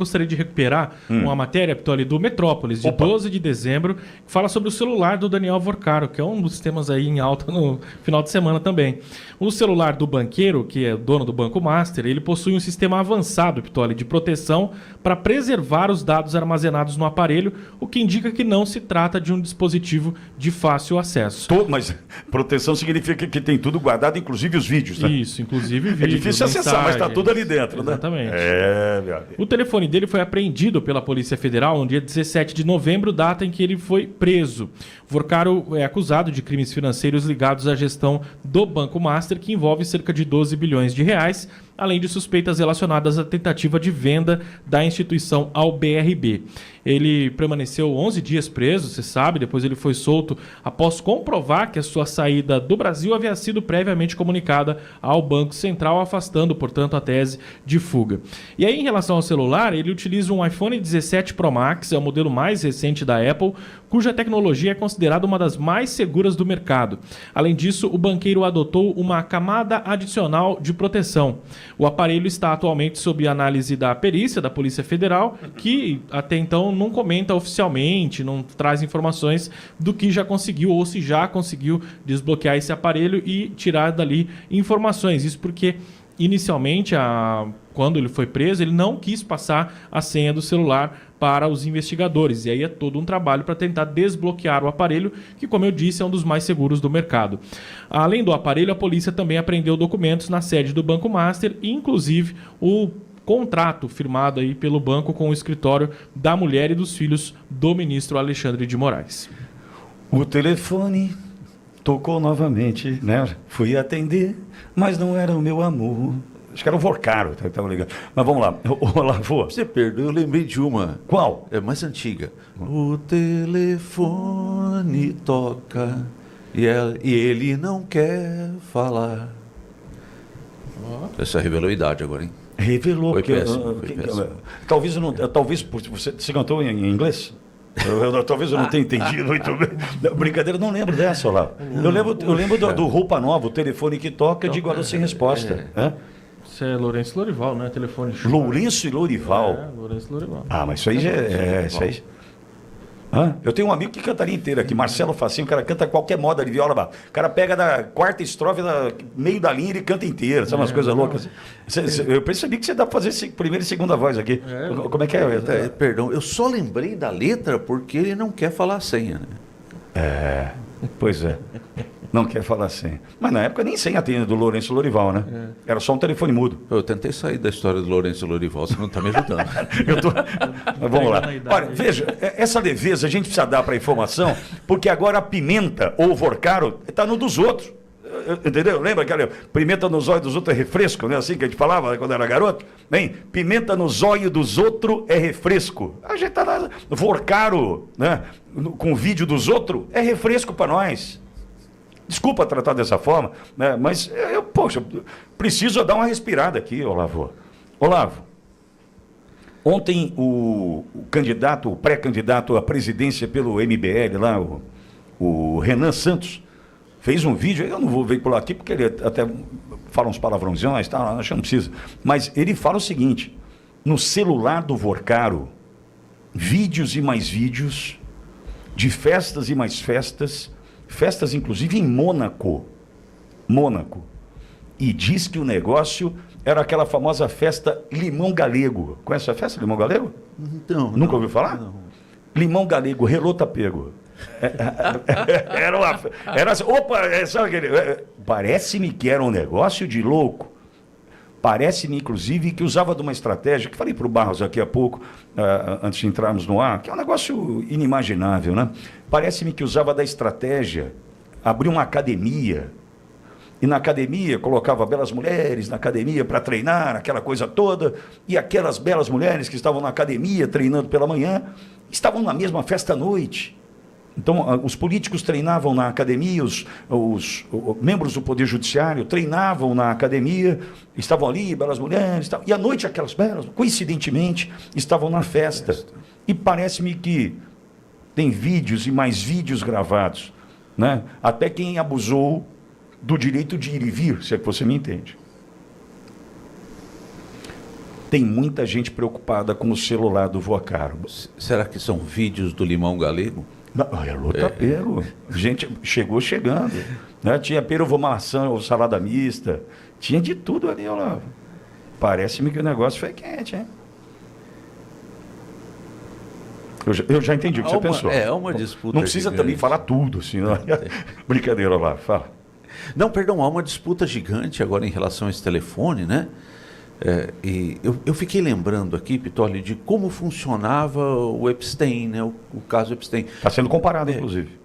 Gostaria de recuperar uma matéria, Pitoli, do Metrópolis, de 12 de dezembro, que fala sobre o celular do Daniel Vorcaro, que é um dos temas aí em alta no final de semana também. O celular do banqueiro, que é dono do Banco Master, ele possui um sistema avançado, Pitoli, de proteção para preservar os dados armazenados no aparelho, o que indica que não se trata de um dispositivo de fácil acesso. Mas proteção significa que tem tudo guardado, inclusive os vídeos, né? Isso, inclusive vídeos. É difícil acessar, mas está tudo ali dentro, exatamente. Né? É, meu amigo. O telefone dele foi apreendido pela Polícia Federal no dia 17 de novembro, data em que ele foi preso. Vorcaro é acusado de crimes financeiros ligados à gestão do Banco Master, que envolve cerca de 12 bilhões de reais, além de suspeitas relacionadas à tentativa de venda da instituição ao BRB. Ele permaneceu 11 dias preso, você sabe, depois ele foi solto após comprovar que a sua saída do Brasil havia sido previamente comunicada ao Banco Central, afastando, portanto, a tese de fuga. E aí, em relação ao celular, ele utiliza um iPhone 17 Pro Max, é o modelo mais recente da Apple, cuja tecnologia é considerada uma das mais seguras do mercado. Além disso, o banqueiro adotou uma camada adicional de proteção. O aparelho está atualmente sob análise da perícia da Polícia Federal, que até então não comenta oficialmente, não traz informações do que já conseguiu ou se já conseguiu desbloquear esse aparelho e tirar dali informações. Isso porque inicialmente, quando ele foi preso, ele não quis passar a senha do celular para os investigadores. E aí é todo um trabalho para tentar desbloquear o aparelho, que, como eu disse, é um dos mais seguros do mercado. Além do aparelho, a polícia também apreendeu documentos na sede do Banco Master, inclusive o contrato firmado aí pelo banco com o escritório da mulher e dos filhos do ministro Alexandre de Moraes. O telefone tocou novamente, né? Fui atender, mas não era o meu amor. Acho que era o Vorcaro que estava ligando. Mas vamos lá. Olá, vô. Você perdeu, eu lembrei de uma. Qual? É mais antiga. O telefone toca e ele não quer falar. Essa revelou a idade agora, hein? Revelou. Foi péssimo, foi péssimo. Talvez você cantou em inglês? Talvez eu não tenha entendido muito bem. Brincadeira, não lembro dessa, Olá. Eu lembro do Roupa Nova, o telefone que toca, digo alô sem resposta. Isso é Lourenço e Lorival, não é telefone? Lourenço e Lorival. Lourenço e Lorival. Ah, mas isso aí já é... Isso aí... Eu tenho um amigo que cantaria inteira aqui, Marcelo Facinho, o cara canta qualquer moda de viola. O cara pega da quarta estrofe, meio da linha, ele canta inteira, sabe umas coisas loucas? Eu percebi que você dá para fazer primeira e segunda voz aqui. Como é que é? Perdão, eu só lembrei da letra porque ele não quer falar a senha, né? Pois é. Não quer falar senha. Mas na época nem senha tinha do Lourenço Lorival, né? Era só um telefone mudo. Eu tentei sair da história do Lourenço Lorival, você não está me ajudando. Mas vamos lá. Olha, veja, essa leveza a gente precisa dar para a informação, porque agora a pimenta ou o Vorcaro está no dos outros. Entendeu? Lembra aquela pimenta nos olhos dos outros é refresco, né? Assim que a gente falava quando era garoto? Bem, pimenta nos olhos dos outros é refresco. A gente está lá, Vorcaro, né? Com o vídeo dos outros, é refresco para nós. Desculpa tratar dessa forma, né? Mas poxa, preciso dar uma respirada aqui, Olavo. Olavo, ontem o pré-candidato à presidência pelo MBL lá, o Renan Santos, fez um vídeo, eu não vou veicular aqui porque ele até fala uns palavrões, tá, acho que não precisa, mas ele fala o seguinte: no celular do Vorcaro, vídeos e mais vídeos, de festas e mais festas inclusive em Mônaco, e diz que o negócio era aquela famosa festa Limão Galego. Conhece a festa Limão Galego? Não. Nunca ouviu falar? Não. Limão Galego, relota pego. Era assim, opa, sabe aquele... Parece-me que era um negócio de louco. Parece-me, inclusive, que usava de uma estratégia, que falei para o Barros aqui há pouco, antes de entrarmos no ar, que é um negócio inimaginável, né? Parece-me que usava da estratégia, abriu uma academia, e na academia colocava belas mulheres na academia para treinar, aquela coisa toda, e aquelas belas mulheres que estavam na academia treinando pela manhã, estavam na mesma festa à noite. Então, os políticos treinavam na academia, os membros do Poder Judiciário treinavam na academia, estavam ali, belas mulheres, e à noite aquelas belas, coincidentemente, estavam na festa. E parece-me que tem vídeos e mais vídeos gravados, né? Até quem abusou do direito de ir e vir, se é que você me entende. Tem muita gente preocupada com o celular do Vocaro. Será que são vídeos do Limão Galego? Não, é pelo. Gente chegou chegando. Né? Tinha perovomação ou salada mista. Tinha de tudo ali, Olavo. Parece-me que o negócio foi quente, hein? Eu já entendi o que você pensou. É uma disputa. Não precisa gigante. também falar tudo, assim. Não. Brincadeira, Olavo, fala. Não, perdão, há uma disputa gigante agora em relação a esse telefone, né? E eu fiquei lembrando aqui, Pitoli, de como funcionava o Epstein, né? O caso Epstein. Está sendo comparado, inclusive.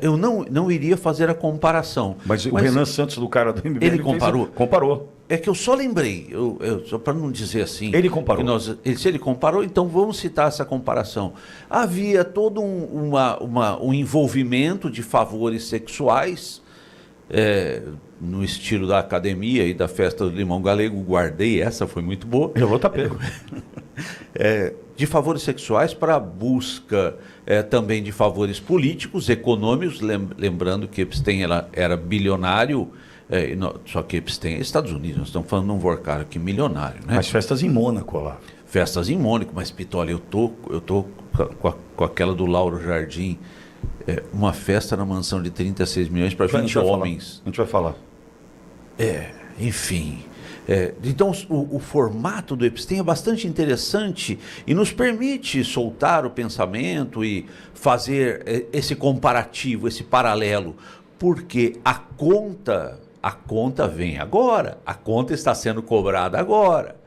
Eu não iria fazer a comparação. Mas o Renan Santos, do cara do MBL, ele comparou? Comparou. É que eu só lembrei, só para não dizer assim. Ele comparou. Se ele comparou, então vamos citar essa comparação. Havia todo um envolvimento de favores sexuais, no estilo da academia e da festa do Limão Galego. Guardei, essa foi muito boa. Eu vou tapar. De favores sexuais para busca também de favores políticos, econômicos, lembrando que Epstein era bilionário. Só que Epstein é Estados Unidos, nós estamos falando de um Vocaro aqui milionário, né? Mas festas em Mônaco lá. Festas em Mônaco, mas Pitoli, eu tô com aquela do Lauro Jardim, uma festa na mansão de 36 milhões para 20 homens. A gente vai falar. Enfim. Então, o formato do Epstein é bastante interessante e nos permite soltar o pensamento e fazer esse comparativo, esse paralelo, porque a conta vem agora, a conta está sendo cobrada agora,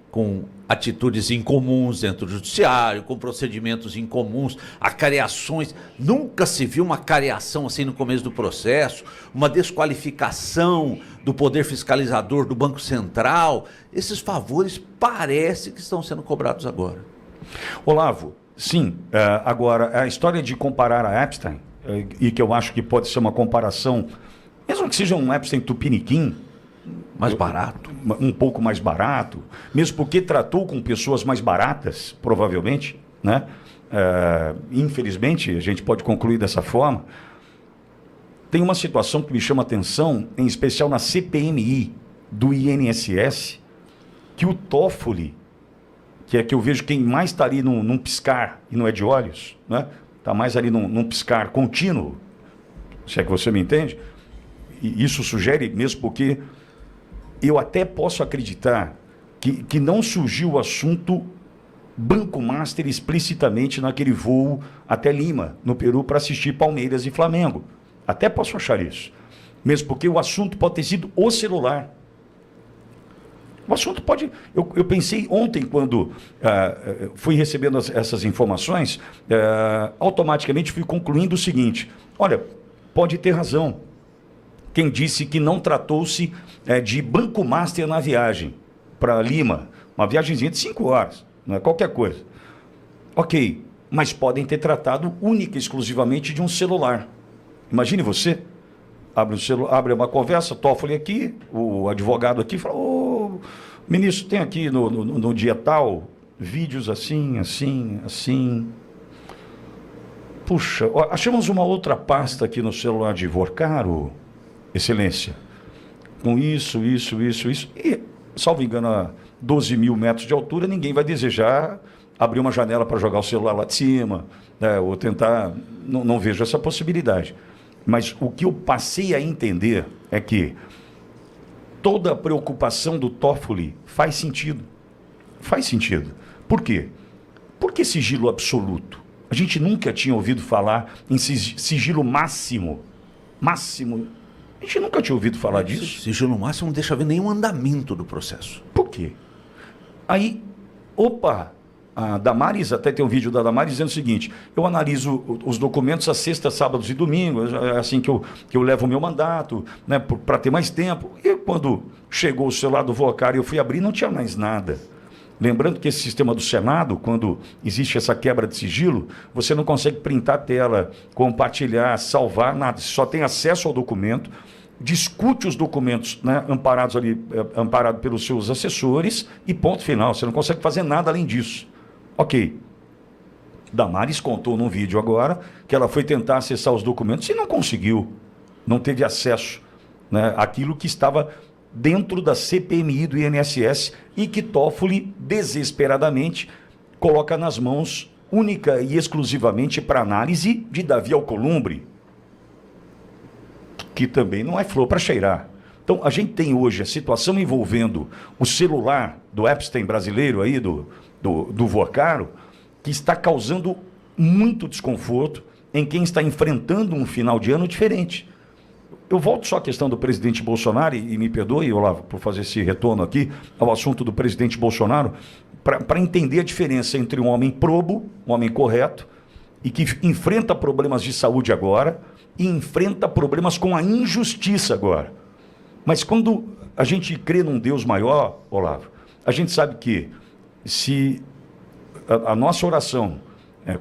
com atitudes incomuns dentro do judiciário, com procedimentos incomuns, acareações. Nunca se viu uma acareação assim no começo do processo, uma desqualificação do poder fiscalizador do Banco Central. Esses favores parece que estão sendo cobrados agora. Olavo, sim. Agora, a história de comparar a Epstein, e que eu acho que pode ser uma comparação, mesmo que seja um Epstein tupiniquim, mais barato. Um pouco mais barato, mesmo porque tratou com pessoas mais baratas, provavelmente, né? Infelizmente, a gente pode concluir dessa forma. Tem uma situação que me chama a atenção, em especial na CPMI do INSS, que o Toffoli, que é que eu vejo quem mais está ali num piscar, e não é de olhos, né? Está mais ali num piscar contínuo, se é que você me entende. E isso sugere, mesmo porque eu até posso acreditar que não surgiu o assunto Banco Master explicitamente naquele voo até Lima, no Peru, para assistir Palmeiras e Flamengo. Até posso achar isso. Mesmo porque o assunto pode ter sido o celular. O assunto pode... Eu pensei ontem, quando fui recebendo essas informações, automaticamente fui concluindo o seguinte: olha, pode ter razão quem disse que não tratou-se de Banco Master na viagem para Lima. Uma viagemzinha de 5 horas, não é qualquer coisa. Ok, mas podem ter tratado única e exclusivamente de um celular. Imagine você, abre uma conversa, Toffoli aqui, o advogado aqui, fala: ô, ministro, tem aqui no dia tal, vídeos assim, assim, assim. Puxa, achamos uma outra pasta aqui no celular de Vocaro, Excelência, com isso. E, salvo engano, a 12 mil metros de altura, ninguém vai desejar abrir uma janela para jogar o celular lá de cima, né, ou tentar... Não vejo essa possibilidade. Mas o que eu passei a entender é que toda a preocupação do Toffoli faz sentido. Faz sentido. Por quê? Por que sigilo absoluto? A gente nunca tinha ouvido falar em sigilo máximo. Máximo. A gente nunca tinha ouvido falar disso. Sigilo máximo não deixa ver nenhum andamento do processo. Por quê? Aí, a Damares, até tem um vídeo da Damares dizendo o seguinte: eu analiso os documentos às sextas, sábados e domingos, é assim que eu levo o meu mandato, né, para ter mais tempo. E quando chegou o celular do Vocaro e eu fui abrir, não tinha mais nada. Lembrando que esse sistema do Senado, quando existe essa quebra de sigilo, você não consegue printar a tela, compartilhar, salvar, nada. Você só tem acesso ao documento, discute os documentos, né, amparado pelos seus assessores, e ponto final. Você não consegue fazer nada além disso. Ok. Damares contou num vídeo agora que ela foi tentar acessar os documentos e não conseguiu. Não teve acesso, né, àquilo que estava dentro da CPMI do INSS e que Toffoli, desesperadamente, coloca nas mãos única e exclusivamente para análise de Davi Alcolumbre, que também não é flor para cheirar. Então, a gente tem hoje a situação envolvendo o celular do Epstein brasileiro aí, do Vorcaro, que está causando muito desconforto em quem está enfrentando um final de ano diferente. Eu volto só à questão do presidente Bolsonaro, e me perdoe, Olavo, por fazer esse retorno aqui ao assunto do presidente Bolsonaro, para entender a diferença entre um homem probo, um homem correto, e que enfrenta problemas de saúde agora, e enfrenta problemas com a injustiça agora. Mas quando a gente crê num Deus maior, Olavo, a gente sabe que se a nossa oração,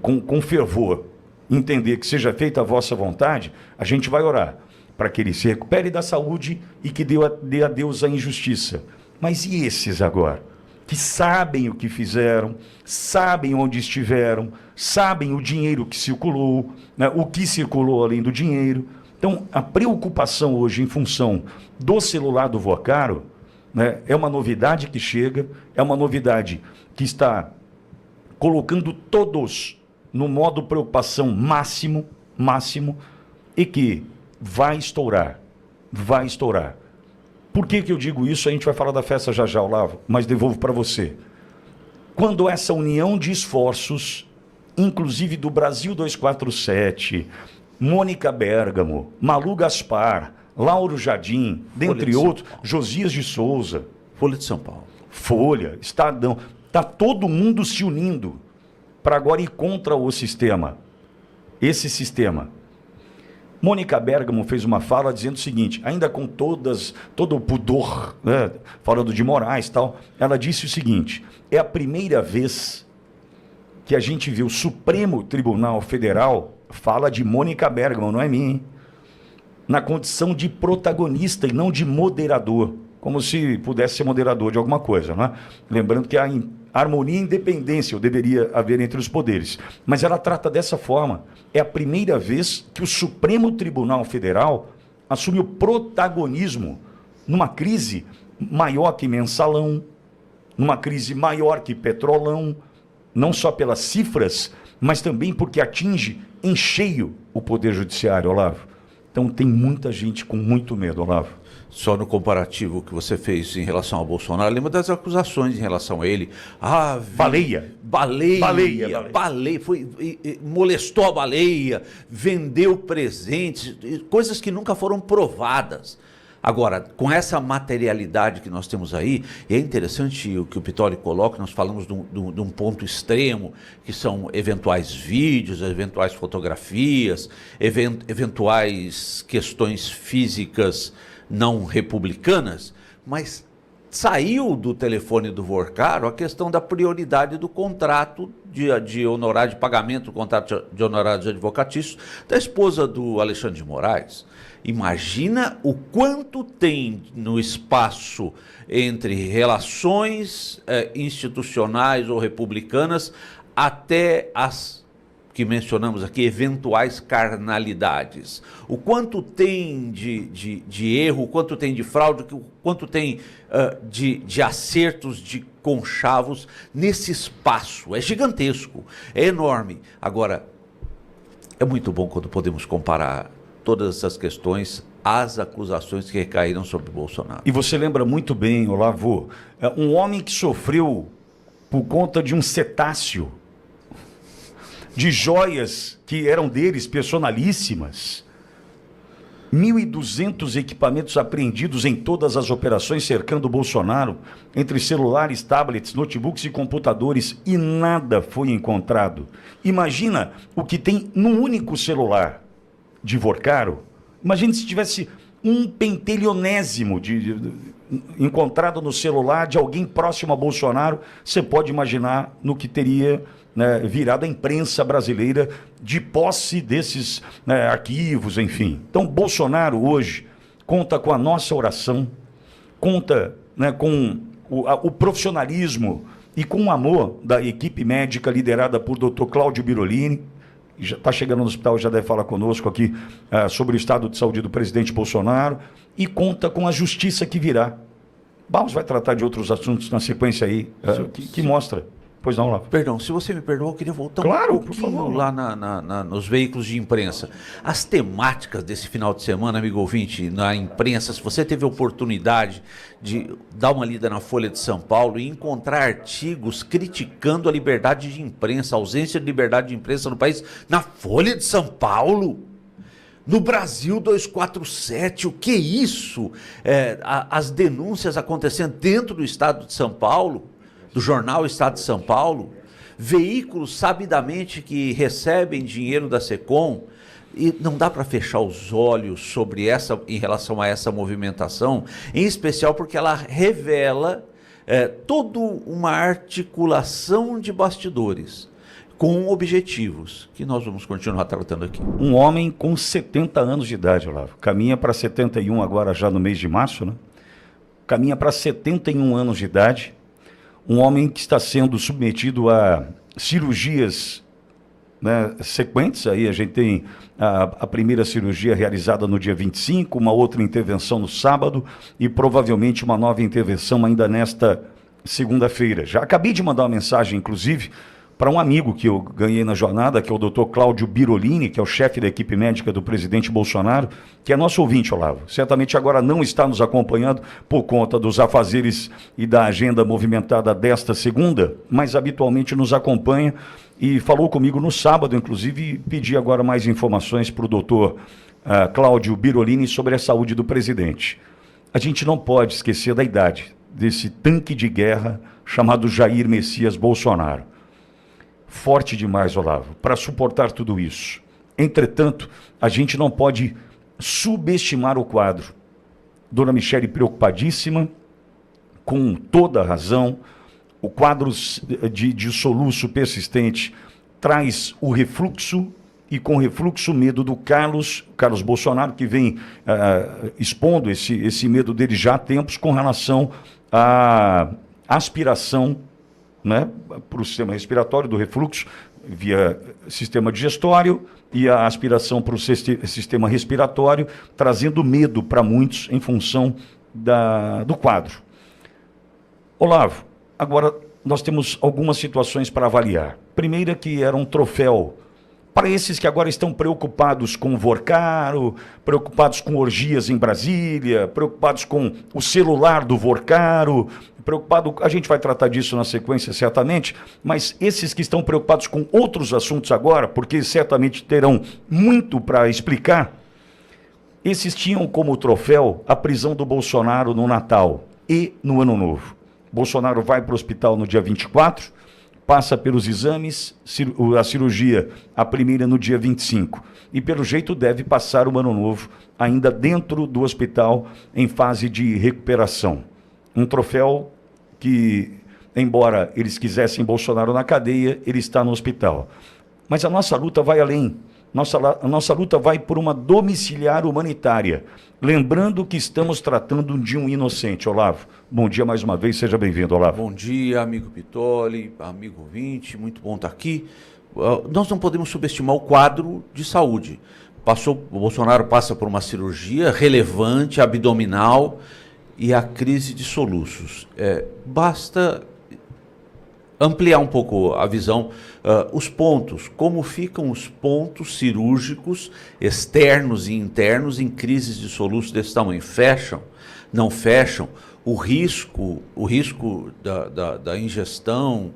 com fervor, entender que seja feita a vossa vontade, a gente vai orar para que ele se recupere da saúde e que dê a Deus a injustiça. Mas e esses agora? Que sabem o que fizeram, sabem onde estiveram, sabem o dinheiro que circulou, né, o que circulou além do dinheiro. Então, a preocupação hoje em função do celular do Vorcaro, né, é uma novidade que chega, é uma novidade que está colocando todos no modo preocupação máximo, e que vai estourar. Por que eu digo isso? A gente vai falar da festa já, Olavo, mas devolvo para você. Quando essa união de esforços, inclusive do Brasil 247, Mônica Bergamo, Malu Gaspar, Lauro Jardim, dentre outros, Josias de Souza, Folha de São Paulo, Folha, Estadão, está todo mundo se unindo para agora ir contra o sistema, esse sistema. Mônica Bergamo fez uma fala dizendo o seguinte, ainda com todo o pudor, né, falando de Moraes e tal, ela disse o seguinte, é a primeira vez que a gente vê o Supremo Tribunal Federal, fala de Mônica Bergamo, não é minha, hein? Na condição de protagonista e não de moderador, como se pudesse ser moderador de alguma coisa, né? Lembrando que a harmonia e independência deveria haver entre os poderes. Mas ela trata dessa forma. É a primeira vez que o Supremo Tribunal Federal assume o protagonismo numa crise maior que Mensalão, numa crise maior que Petrolão, não só pelas cifras, mas também porque atinge em cheio o Poder Judiciário, Olavo. Então tem muita gente com muito medo, Olavo. Só no comparativo que você fez em relação ao Bolsonaro, lembra das acusações em relação a ele? Baleia. Molestou a baleia, vendeu presentes, coisas que nunca foram provadas. Agora, com essa materialidade que nós temos aí, é interessante o que o Pittoli coloca, nós falamos de um ponto extremo, que são eventuais vídeos, eventuais fotografias, eventuais questões físicas não republicanas, mas saiu do telefone do Vorcaro a questão da prioridade do contrato de honorário de pagamento, do contrato de honorários advocatícios da esposa do Alexandre de Moraes. Imagina o quanto tem no espaço entre relações institucionais ou republicanas até as que mencionamos aqui, eventuais carnalidades. O quanto tem de erro, o quanto tem de fraude, o quanto tem de acertos, de conchavos nesse espaço. É gigantesco, é enorme. Agora, é muito bom quando podemos comparar todas essas questões às acusações que recaíram sobre Bolsonaro. E você lembra muito bem, Olavo, um homem que sofreu por conta de um cetáceo, de joias que eram deles, personalíssimas, 1.200 equipamentos apreendidos em todas as operações cercando Bolsonaro, entre celulares, tablets, notebooks e computadores, e nada foi encontrado. Imagina o que tem num único celular de Vorcaro. Imagina se tivesse um pentelionésimo encontrado no celular de alguém próximo a Bolsonaro. Você pode imaginar no que teria, né, virado a imprensa brasileira de posse desses, né, arquivos, enfim. Então, Bolsonaro hoje conta com a nossa oração, conta, né, com o profissionalismo e com o amor da equipe médica liderada por Dr. Cláudio Birolini. Já está chegando no hospital, já deve falar conosco aqui sobre o estado de saúde do presidente Bolsonaro. e conta com a justiça que virá. Barros vai tratar de outros assuntos na sequência aí, que mostra. Pois não, Olavo. Perdão, se você me perdoa, eu queria voltar claro, um pouquinho lá nos veículos de imprensa. As temáticas desse final de semana, amigo ouvinte, na imprensa, se você teve a oportunidade de dar uma lida na Folha de São Paulo e encontrar artigos criticando a liberdade de imprensa, a ausência de liberdade de imprensa no país, na Folha de São Paulo... No Brasil 247, o que é isso? As denúncias acontecendo dentro do Estado de São Paulo, do jornal Estado de São Paulo, veículos sabidamente que recebem dinheiro da SECOM, e não dá para fechar os olhos em relação a essa movimentação, em especial porque ela revela toda uma articulação de bastidores, com objetivos, que nós vamos continuar tratando aqui. Um homem com 70 anos de idade, Olavo, caminha para 71 agora já no mês de março, né? Caminha para 71 anos de idade, um homem que está sendo submetido a cirurgias, né, sequentes. Aí a gente tem a primeira cirurgia realizada no dia 25, uma outra intervenção no sábado e provavelmente uma nova intervenção ainda nesta segunda-feira. Já acabei de mandar uma mensagem, inclusive, para um amigo que eu ganhei na jornada, que é o Dr. Cláudio Birolini, que é o chefe da equipe médica do presidente Bolsonaro, que é nosso ouvinte, Olavo. Certamente agora não está nos acompanhando por conta dos afazeres e da agenda movimentada desta segunda, mas habitualmente nos acompanha e falou comigo no sábado, inclusive, e pedi agora mais informações para o doutor Cláudio Birolini sobre a saúde do presidente. A gente não pode esquecer da idade desse tanque de guerra chamado Jair Messias Bolsonaro. Forte demais, Olavo, para suportar tudo isso. Entretanto, a gente não pode subestimar o quadro. Dona Michele preocupadíssima, com toda a razão. O quadro de soluço persistente traz o refluxo, e com refluxo medo do Carlos Bolsonaro, que vem expondo esse medo dele já há tempos com relação à aspiração, né, para o sistema respiratório, do refluxo via sistema digestório e a aspiração para o sistema respiratório, trazendo medo para muitos em função do quadro. Olavo, agora nós temos algumas situações para avaliar. Primeira, que era um troféu para esses que agora estão preocupados com o Vorcaro, preocupados com orgias em Brasília, preocupados com o celular do Vorcaro, a gente vai tratar disso na sequência certamente, mas esses que estão preocupados com outros assuntos agora, porque certamente terão muito para explicar, esses tinham como troféu a prisão do Bolsonaro no Natal e no Ano Novo. Bolsonaro vai para o hospital no dia 24, passa pelos exames, a cirurgia, a primeira no dia 25. E pelo jeito deve passar o Ano Novo ainda dentro do hospital em fase de recuperação. Um troféu que, embora eles quisessem Bolsonaro na cadeia, ele está no hospital. Mas a nossa luta vai além. A nossa luta vai por uma domiciliar humanitária. Lembrando que estamos tratando de um inocente. Olavo, bom dia mais uma vez, seja bem-vindo, Olavo. Bom dia, amigo Pitoli, amigo ouvinte, muito bom estar aqui. Nós não podemos subestimar o quadro de saúde. O Bolsonaro passa por uma cirurgia relevante, abdominal, e a crise de soluços. Basta ampliar um pouco a visão, os pontos, como ficam os pontos cirúrgicos externos e internos em crises de soluço desse tamanho. Fecham? Não fecham? O risco da ingestão,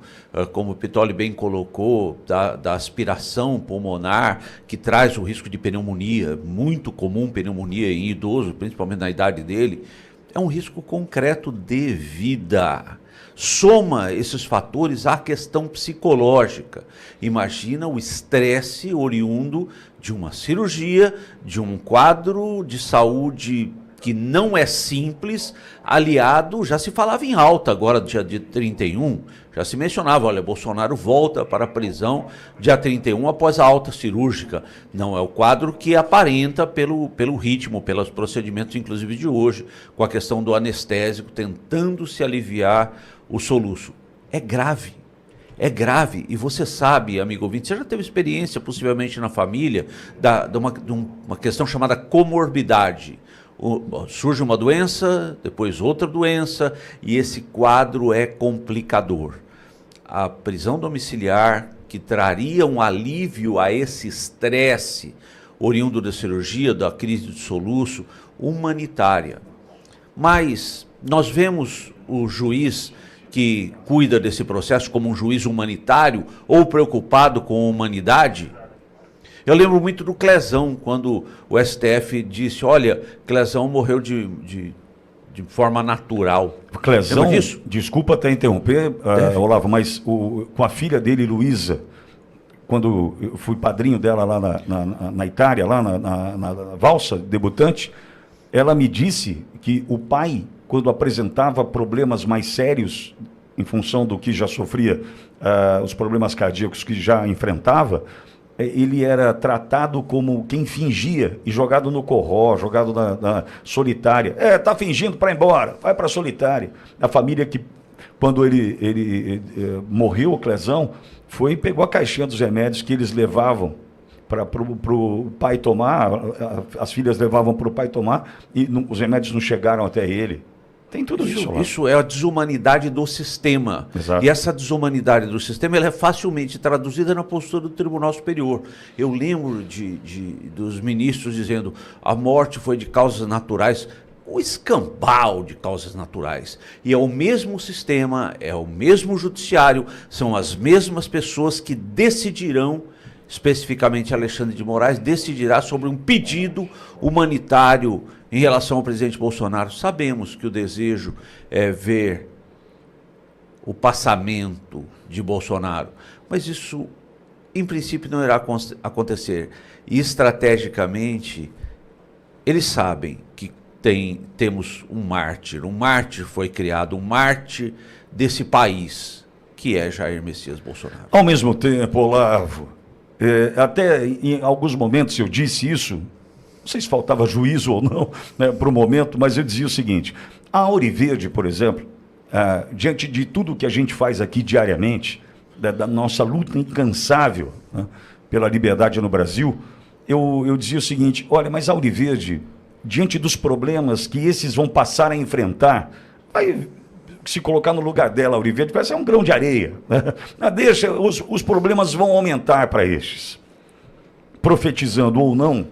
como o Pitoli bem colocou, da aspiração pulmonar, que traz o risco de pneumonia, muito comum pneumonia em idoso, principalmente na idade dele, é um risco concreto de vida. Soma esses fatores à questão psicológica. Imagina o estresse oriundo de uma cirurgia, de um quadro de saúde que não é simples, aliado, já se falava em alta agora, dia 31, já se mencionava, olha, Bolsonaro volta para a prisão dia 31 após a alta cirúrgica. Não é o quadro que aparenta pelo ritmo, pelos procedimentos, inclusive de hoje, com a questão do anestésico, tentando se aliviar o soluço. É grave. É grave, e você sabe, amigo ouvinte, você já teve experiência, possivelmente na família, de uma questão chamada comorbidade. surge uma doença, depois outra doença, e esse quadro é complicador. A prisão domiciliar, que traria um alívio a esse estresse oriundo da cirurgia, da crise de soluço, humanitária. Mas nós vemos o juiz que cuida desse processo como um juiz humanitário ou preocupado com a humanidade. Eu lembro muito do Clezão, quando o STF disse, olha, Clezão morreu de forma natural. Clezão, desculpa até interromper, Olavo, mas com a filha dele, Luísa, quando eu fui padrinho dela lá na Itália, lá na valsa debutante, ela me disse que o pai, quando apresentava problemas mais sérios, em função do que já sofria, os problemas cardíacos que já enfrentava, ele era tratado como quem fingia e jogado no corró, jogado na solitária. Tá fingindo para ir embora, vai para a solitária. A família que, quando ele morreu, o Clezão, foi e pegou a caixinha dos remédios que eles levavam para o pai tomar, as filhas levavam para o pai tomar, e os remédios não chegaram até ele. Tem tudo isso lá. Isso é a desumanidade do sistema. Exato. E essa desumanidade do sistema ela é facilmente traduzida na postura do Tribunal Superior. Eu lembro dos ministros dizendo a morte foi de causas naturais, o escambau de causas naturais. E é o mesmo sistema, é o mesmo judiciário, são as mesmas pessoas que decidirão, especificamente Alexandre de Moraes, decidirá sobre um pedido humanitário em relação ao presidente Bolsonaro. Sabemos que o desejo é ver o passamento de Bolsonaro, mas isso, em princípio, não irá acontecer. E, estrategicamente, eles sabem que temos um mártir foi criado, um mártir desse país, que é Jair Messias Bolsonaro. Ao mesmo tempo, Olavo, até em alguns momentos eu disse isso, não sei se faltava juízo ou não, né, para o momento, mas eu dizia o seguinte, a Auriverde, por exemplo, diante de tudo que a gente faz aqui diariamente, da nossa luta incansável, né, pela liberdade no Brasil, eu dizia o seguinte, olha, mas a Auriverde, diante dos problemas que esses vão passar a enfrentar, vai se colocar no lugar dela, a Auriverde, vai ser um grão de areia. Né? Deixa, os problemas vão aumentar para estes. Profetizando ou não,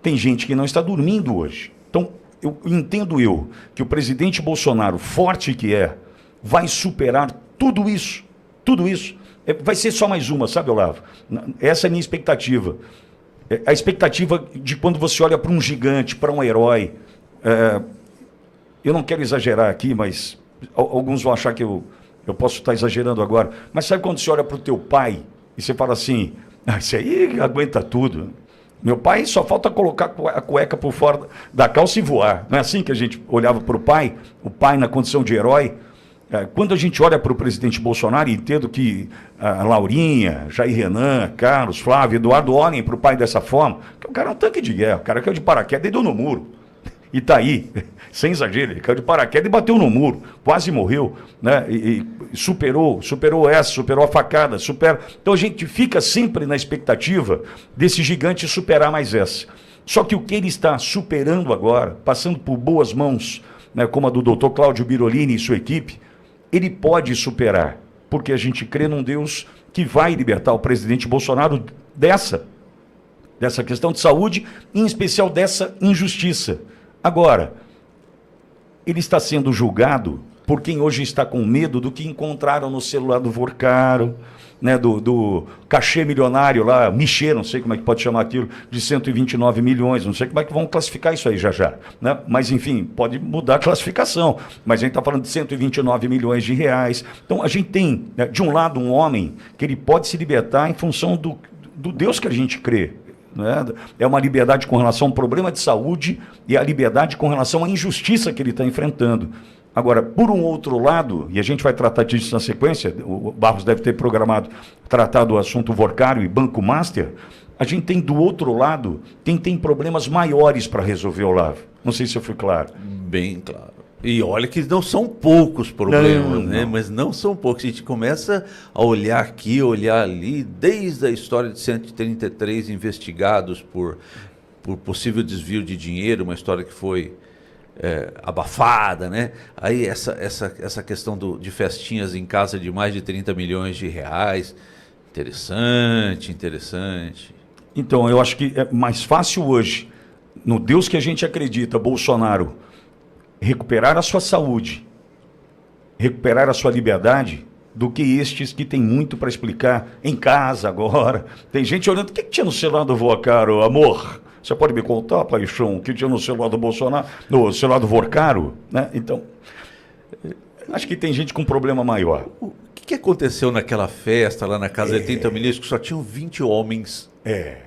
tem gente que não está dormindo hoje. Então, eu entendo que o presidente Bolsonaro, forte que vai superar tudo isso. Tudo isso. Vai ser só mais uma, sabe, Olavo? Essa é a minha expectativa. A expectativa de quando você olha para um gigante, para um herói. Eu não quero exagerar aqui, mas alguns vão achar que eu posso estar exagerando agora. Mas sabe quando você olha para o teu pai e você fala assim, esse aí aguenta tudo. Meu pai só falta colocar a cueca por fora da calça e voar. Não é assim que a gente olhava para o pai na condição de herói? Quando a gente olha para o presidente Bolsonaro, e entendo que a Laurinha, Jair Renan, Carlos, Flávio, Eduardo olhem para o pai dessa forma, porque o cara é um tanque de guerra, o cara caiu de paraquedas e deu no muro. E está aí, sem exagero, ele caiu de paraquedas e bateu no muro, quase morreu, né? E superou a facada, Então a gente fica sempre na expectativa desse gigante superar mais essa. Só que o que ele está superando agora, passando por boas mãos, né, como a do Dr. Cláudio Birolini e sua equipe, ele pode superar, porque a gente crê num Deus que vai libertar o presidente Bolsonaro dessa questão de saúde, em especial dessa injustiça. Agora, ele está sendo julgado por quem hoje está com medo do que encontraram no celular do Vorcaro, né, do cachê milionário lá, Michê, não sei como é que pode chamar aquilo, de 129 milhões, não sei como é que vão classificar isso aí já, né? Mas enfim, pode mudar a classificação, mas a gente está falando de 129 milhões de reais. Então a gente tem, né, de um lado, um homem que ele pode se libertar em função do Deus que a gente crê. Né? É uma liberdade com relação a um problema de saúde e a liberdade com relação à injustiça que ele está enfrentando. Agora, por um outro lado, e a gente vai tratar disso na sequência, o Barros deve ter programado tratar do assunto Vorcário e Banco Master, a gente tem do outro lado quem tem problemas maiores para resolver, Olavo. Não sei se eu fui claro. Bem claro. E olha que não são poucos problemas, né? Mas não são poucos. A gente começa a olhar aqui, olhar ali, desde a história de 133 investigados por por possível desvio de dinheiro, uma história que foi abafada, né? Aí essa questão de festinhas em casa de mais de 30 milhões de reais. Interessante. Então, eu acho que é mais fácil hoje, no Deus que a gente acredita, Bolsonaro, recuperar a sua saúde, recuperar a sua liberdade, do que estes que tem muito para explicar em casa agora. Tem gente olhando, o que tinha no celular do Vorcaro, amor? Você pode me contar, paixão, o que tinha no celular do Bolsonaro, no celular do Vorcaro? Né? Então, acho que tem gente com problema maior. O que aconteceu naquela festa lá na casa de 30 milhões, que só tinham 20 homens?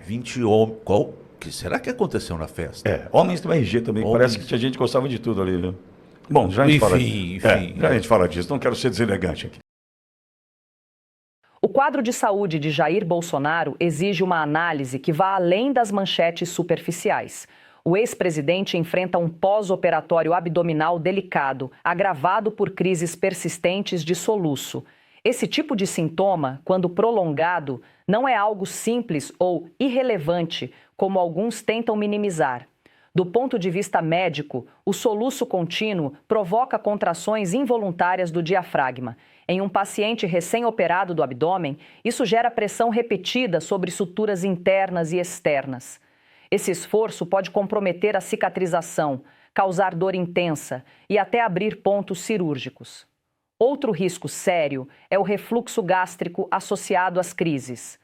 20 homens. O que será que aconteceu na festa? Homens do RG também, parece que tinha gente que gostava de tudo ali, viu? Bom, já a gente fala disso. Já a gente fala disso, não quero ser deselegante aqui. O quadro de saúde de Jair Bolsonaro exige uma análise que vá além das manchetes superficiais. O ex-presidente enfrenta um pós-operatório abdominal delicado, agravado por crises persistentes de soluço. Esse tipo de sintoma, quando prolongado, não é algo simples ou irrelevante, como alguns tentam minimizar. Do ponto de vista médico, o soluço contínuo provoca contrações involuntárias do diafragma. Em um paciente recém-operado do abdômen, isso gera pressão repetida sobre suturas internas e externas. Esse esforço pode comprometer a cicatrização, causar dor intensa e até abrir pontos cirúrgicos. Outro risco sério é o refluxo gástrico associado às crises.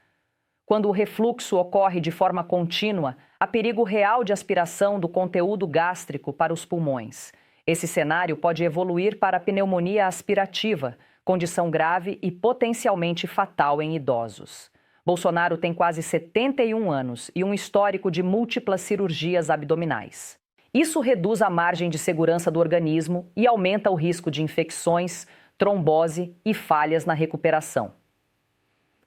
Quando o refluxo ocorre de forma contínua, há perigo real de aspiração do conteúdo gástrico para os pulmões. Esse cenário pode evoluir para a pneumonia aspirativa, condição grave e potencialmente fatal em idosos. Bolsonaro tem quase 71 anos e um histórico de múltiplas cirurgias abdominais. Isso reduz a margem de segurança do organismo e aumenta o risco de infecções, trombose e falhas na recuperação.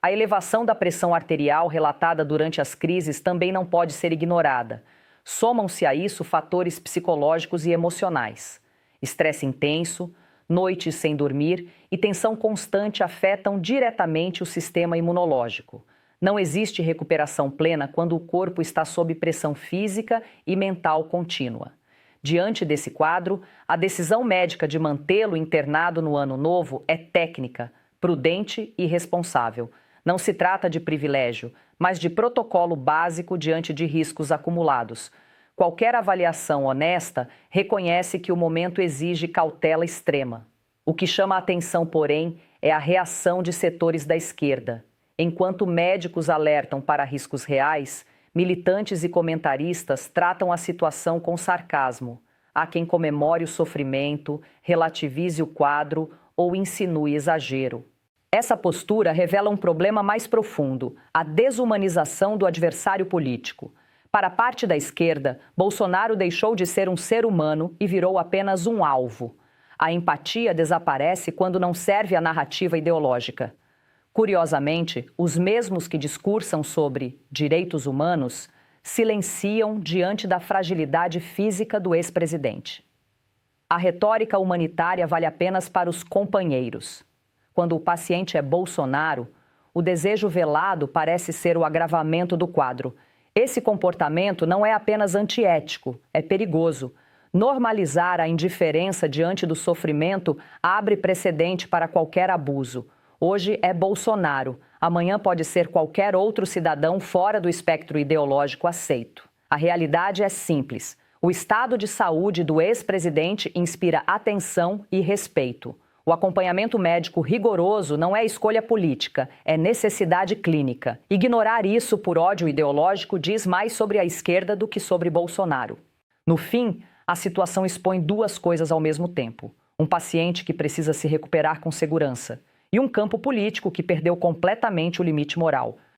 A elevação da pressão arterial relatada durante as crises também não pode ser ignorada. Somam-se a isso fatores psicológicos e emocionais. Estresse intenso, noites sem dormir e tensão constante afetam diretamente o sistema imunológico. Não existe recuperação plena quando o corpo está sob pressão física e mental contínua. Diante desse quadro, a decisão médica de mantê-lo internado no ano novo é técnica, prudente e responsável. Não se trata de privilégio, mas de protocolo básico diante de riscos acumulados. Qualquer avaliação honesta reconhece que o momento exige cautela extrema. O que chama a atenção, porém, é a reação de setores da esquerda. Enquanto médicos alertam para riscos reais, militantes e comentaristas tratam a situação com sarcasmo. Há quem comemore o sofrimento, relativize o quadro ou insinue exagero. Essa postura revela um problema mais profundo, a desumanização do adversário político. Para parte da esquerda, Bolsonaro deixou de ser um ser humano e virou apenas um alvo. A empatia desaparece quando não serve à narrativa ideológica. Curiosamente, os mesmos que discursam sobre direitos humanos silenciam diante da fragilidade física do ex-presidente. A retórica humanitária vale apenas para os companheiros. Quando o paciente é Bolsonaro, o desejo velado parece ser o agravamento do quadro. Esse comportamento não é apenas antiético, é perigoso. Normalizar a indiferença diante do sofrimento abre precedente para qualquer abuso. Hoje é Bolsonaro, amanhã pode ser qualquer outro cidadão fora do espectro ideológico aceito. A realidade é simples. O estado de saúde do ex-presidente inspira atenção e respeito. O acompanhamento médico rigoroso não é escolha política, é necessidade clínica. Ignorar isso por ódio ideológico diz mais sobre a esquerda do que sobre Bolsonaro. No fim, a situação expõe duas coisas ao mesmo tempo. Um paciente que precisa se recuperar com segurança e um campo político que perdeu completamente o limite moral.